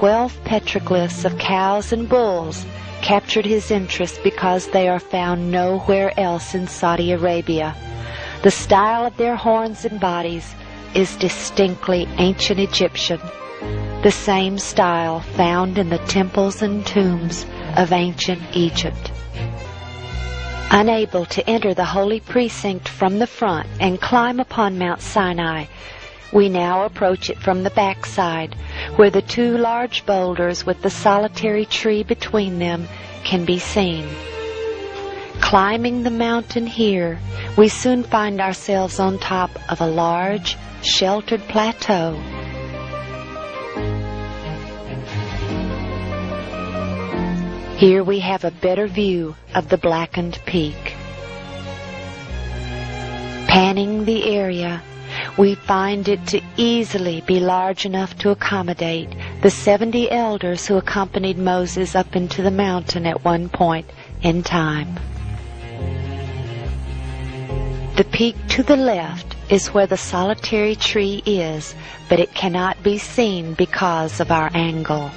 12 petroglyphs of cows and bulls captured his interest because they are found nowhere else in Saudi Arabia. The style of their horns and bodies is distinctly ancient Egyptian, the same style found in the temples and tombs of ancient Egypt. Unable to enter the holy precinct from the front and climb upon Mount Sinai, we now approach it from the backside, where the two large boulders with the solitary tree between them can be seen. Climbing the mountain here, we soon find ourselves on top of a large, sheltered plateau. Here we have a better view of the blackened peak. Panning the area, we find it to easily be large enough to accommodate the 70 elders who accompanied Moses up into the mountain at one point in time. The peak to the left is where the solitary tree is, but it cannot be seen because of our angle.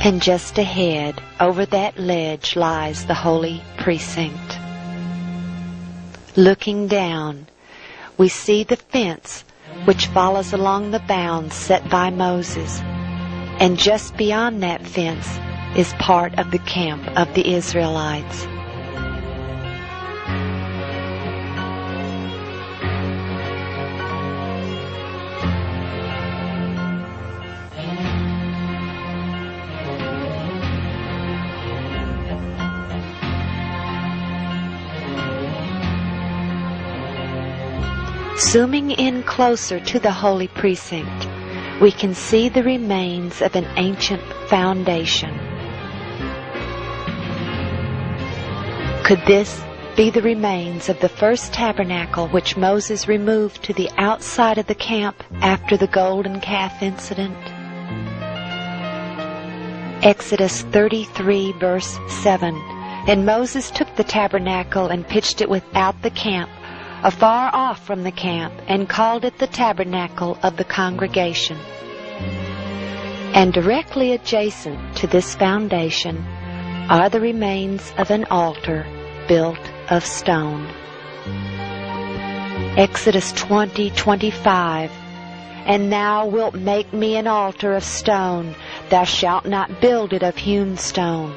And just ahead, over that ledge, lies the holy precinct. Looking down, we see the fence which follows along the bounds set by Moses, and just beyond that fence is part of the camp of the Israelites. Zooming in closer to the holy precinct, we can see the remains of an ancient foundation. Could this be the remains of the first tabernacle which Moses removed to the outside of the camp after the golden calf incident? Exodus 33 verse 7, "And Moses took the tabernacle and pitched it without the camp, afar off from the camp, and called it the tabernacle of the congregation." And directly adjacent to this foundation are the remains of an altar built of stone. Exodus 20:25, "And thou wilt make me an altar of stone, thou shalt not build it of hewn stone."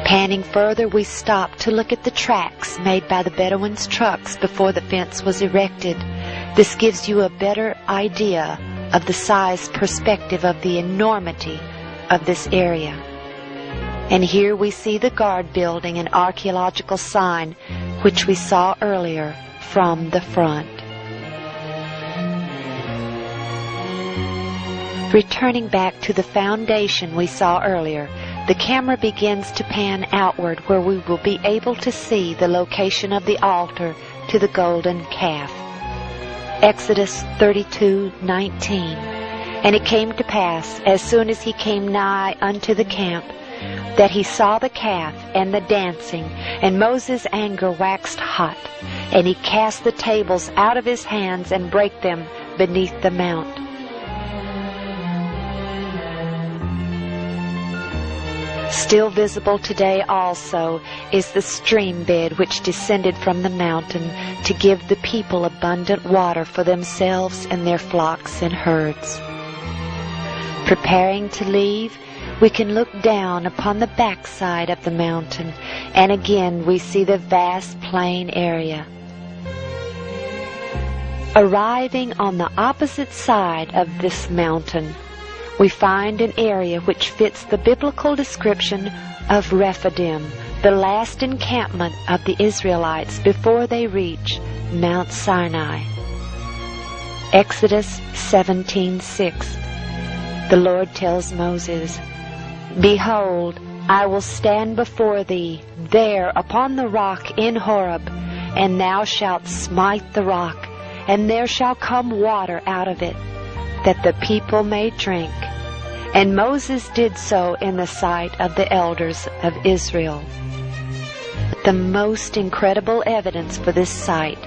Panning further, we stop to look at the tracks made by the Bedouins' trucks before the fence was erected. This gives you a better idea of the size perspective of the enormity of this area. And here we see the guard building and archaeological sign which we saw earlier from the front. Returning back to the foundation we saw earlier, the camera begins to pan outward, where we will be able to see the location of the altar to the golden calf. Exodus 32:19, "And it came to pass, as soon as he came nigh unto the camp, that he saw the calf and the dancing, and Moses' anger waxed hot, and he cast the tables out of his hands and brake them beneath the mount." Still visible today also is the stream bed which descended from the mountain to give the people abundant water for themselves and their flocks and herds. Preparing to leave, we can look down upon the backside of the mountain, and again we see the vast plain area. Arriving on the opposite side of this mountain, we find an area which fits the biblical description of Rephidim, the last encampment of the Israelites before they reach Mount Sinai. Exodus 17:6, the Lord tells Moses, "Behold, I will stand before thee there upon the rock in Horeb, and thou shalt smite the rock, and there shall come water out of it, that the people may drink." And Moses did so in the sight of the elders of Israel. The most incredible evidence for this sight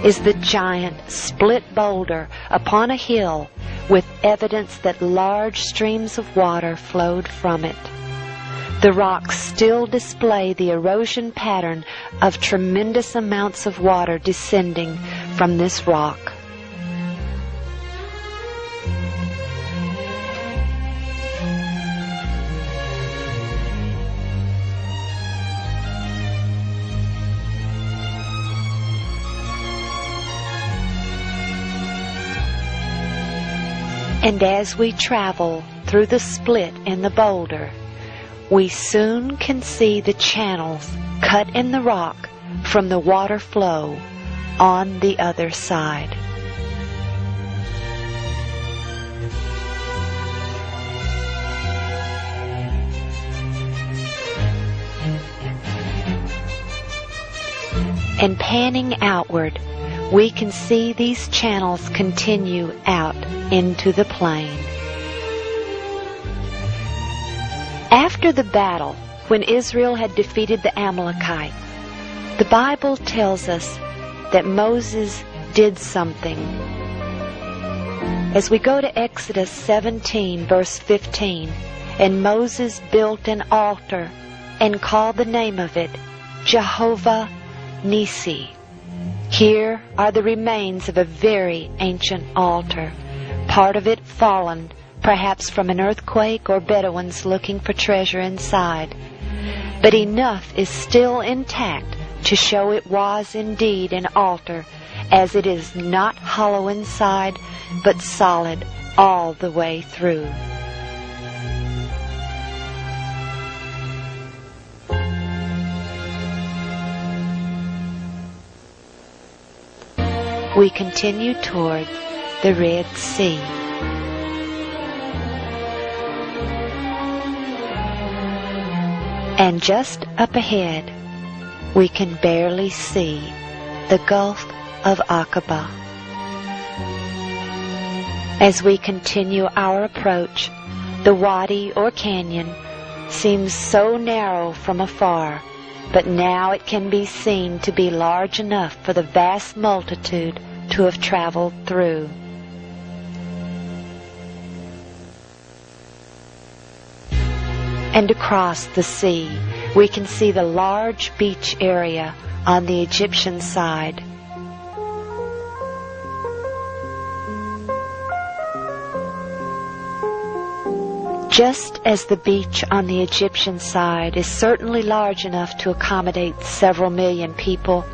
is the giant split boulder upon a hill with evidence that large streams of water flowed from it. The rocks still display the erosion pattern of tremendous amounts of water descending from this rock. And as we travel through the split in the boulder, we soon can see the channels cut in the rock from the water flow on the other side. And panning outward, we can see these channels continue out into the plain. After the battle, when Israel had defeated the Amalekites, the Bible tells us that Moses did something. As we go to Exodus 17, verse 15, and Moses built an altar and called the name of it Jehovah Nissi. Here are the remains of a very ancient altar, part of it fallen, perhaps from an earthquake or Bedouins looking for treasure inside. But enough is still intact to show it was indeed an altar, as it is not hollow inside, but solid all the way through. We continue toward the Red Sea. And just up ahead, we can barely see the Gulf of Aqaba. As we continue our approach, the wadi or canyon seems so narrow from afar, but now it can be seen to be large enough for the vast multitude to have traveled through. And across the sea, we can see the large beach area on the Egyptian side. Just as the beach on the Egyptian side is certainly large enough to accommodate several million people,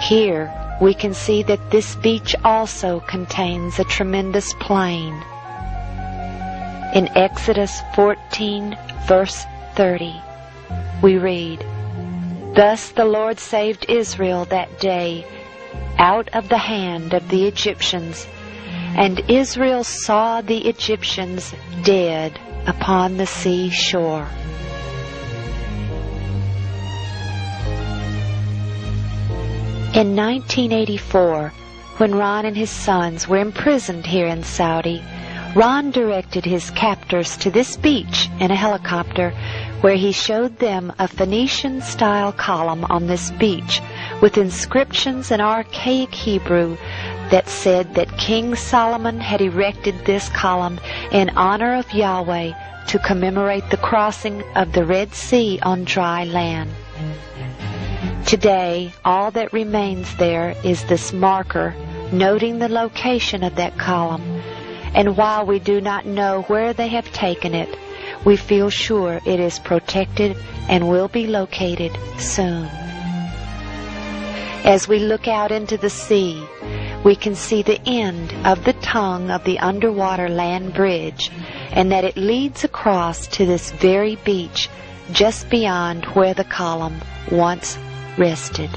here we can see that this beach also contains a tremendous plain. In Exodus 14, verse 30, we read, "Thus the Lord saved Israel that day out of the hand of the Egyptians, and Israel saw the Egyptians dead upon the sea shore." In 1984, when Ron and his sons were imprisoned here in Saudi, Ron directed his captors to this beach in a helicopter, where he showed them a Phoenician-style column on this beach with inscriptions in archaic Hebrew that said that King Solomon had erected this column in honor of Yahweh to commemorate the crossing of the Red Sea on dry land. Today, all that remains there is this marker noting the location of that column, and while we do not know where they have taken it, we feel sure it is protected and will be located soon. As we look out into the sea, we can see the end of the tongue of the underwater land bridge, and that it leads across to this very beach just beyond where the column once rested.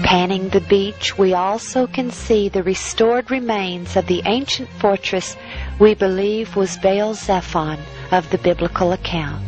Panning the beach, we also can see the restored remains of the ancient fortress we believe was Baal Zephon of the biblical account.